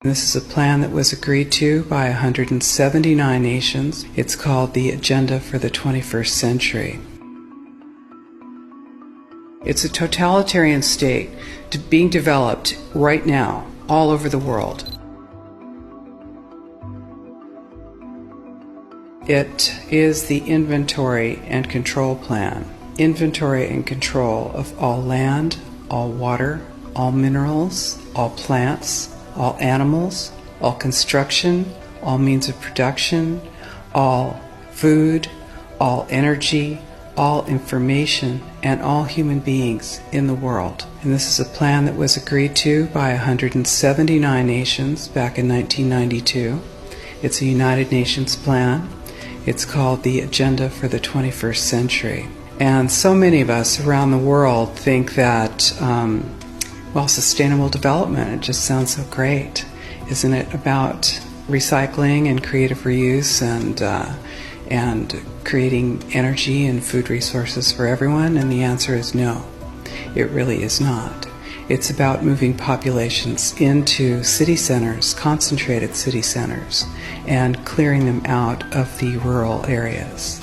This is a plan that was agreed to by 179 nations. It's called the Agenda for the 21st Century. It's a totalitarian state being developed right now all over the world. It is the inventory and control plan. Inventory and control of all land, all water, all minerals, all plants, all animals, all construction, all means of production, all food, all energy, all information, and all human beings in the world. And this is a plan that was agreed to by 179 nations back in 1992. It's a United Nations plan. It's called the Agenda for the 21st Century. And so many of us around the world think that, sustainable development, it just sounds so great. Isn't it about recycling and creative reuse and creating energy and food resources for everyone? And the answer is no, it really is not. It's about moving populations into city centers, concentrated city centers, and clearing them out of the rural areas.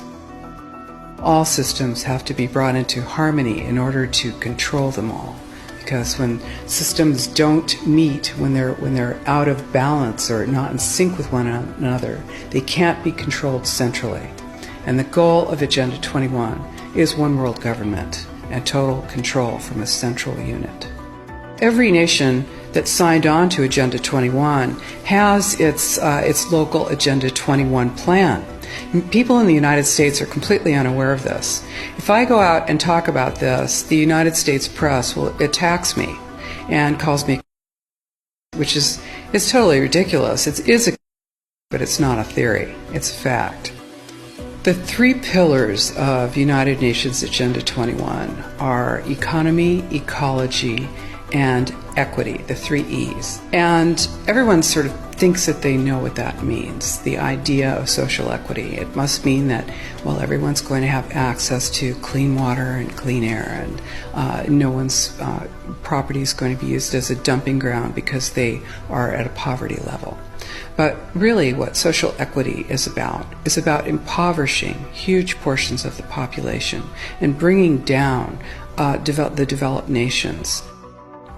All systems have to be brought into harmony in order to control them all. Because when systems don't meet, when they're out of balance or not in sync with one another, they can't be controlled centrally. And the goal of Agenda 21 is one world government and total control from a central unit. Every nation that signed on to Agenda 21 has its local Agenda 21 plan. People in the United States are completely unaware of this. If I go out and talk about this, the United States press attacks me and calls me, which is totally ridiculous. It is but it's not a theory. It's a fact. The three pillars of United Nations Agenda 21 are economy, ecology, and equity, the three E's. And everyone sort of thinks that they know what that means, the idea of social equity. It must mean that, everyone's going to have access to clean water and clean air, and no one's property is going to be used as a dumping ground because they are at a poverty level. But really what social equity is about impoverishing huge portions of the population and bringing down the developed nations.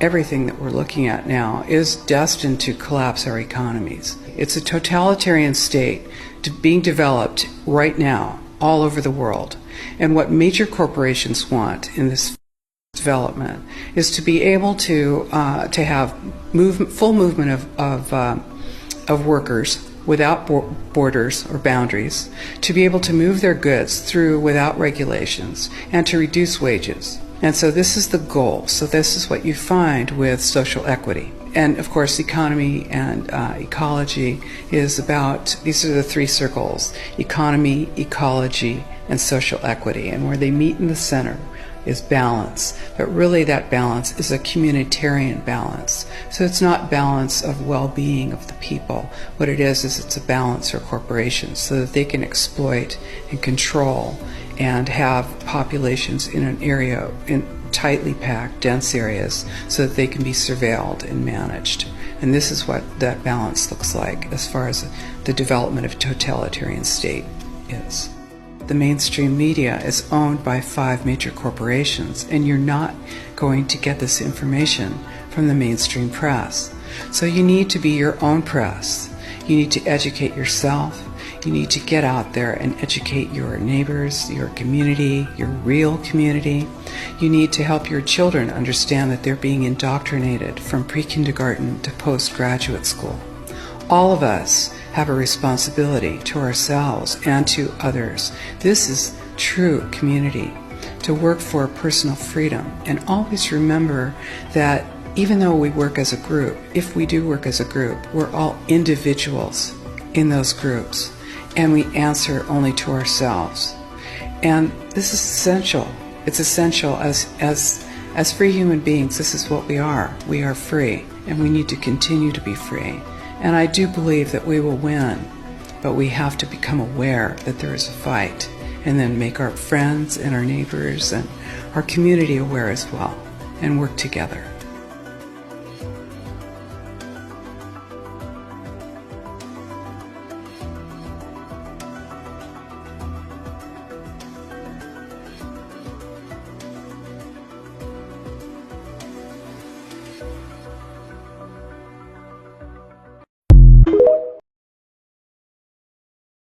Everything that we're looking at now is destined to collapse our economies. It's a totalitarian state being developed right now all over the world. And what major corporations want in this development is to be able to have full movement of workers without borders or boundaries, to be able to move their goods through without regulations, and to reduce wages. And so this is the goal. So this is what you find with social equity. And of course, economy and ecology is about, these are the three circles: economy, ecology, and social equity. And where they meet in the center is balance. But really that balance is a communitarian balance. So it's not balance of well-being of the people. What it is it's a balance for corporations so that they can exploit and control and have populations in an area, in tightly packed, dense areas, so that they can be surveilled and managed. And this is what that balance looks like as far as the development of a totalitarian state is. The mainstream media is owned by 5 major corporations, and you're not going to get this information from the mainstream press. So you need to be your own press. You need to educate yourself. You need to get out there and educate your neighbors, your community, your real community. You need to help your children understand that they're being indoctrinated from pre-kindergarten to postgraduate school. All of us have a responsibility to ourselves and to others. This is true community, to work for personal freedom. And always remember that even though we work as a group, if we do work as a group, we're all individuals in those groups, and we answer only to ourselves. And this is essential. It's essential as free human beings. This is what we are. We are free, and we need to continue to be free. And I do believe that we will win, but we have to become aware that there is a fight, and then make our friends and our neighbors and our community aware as well, and work together.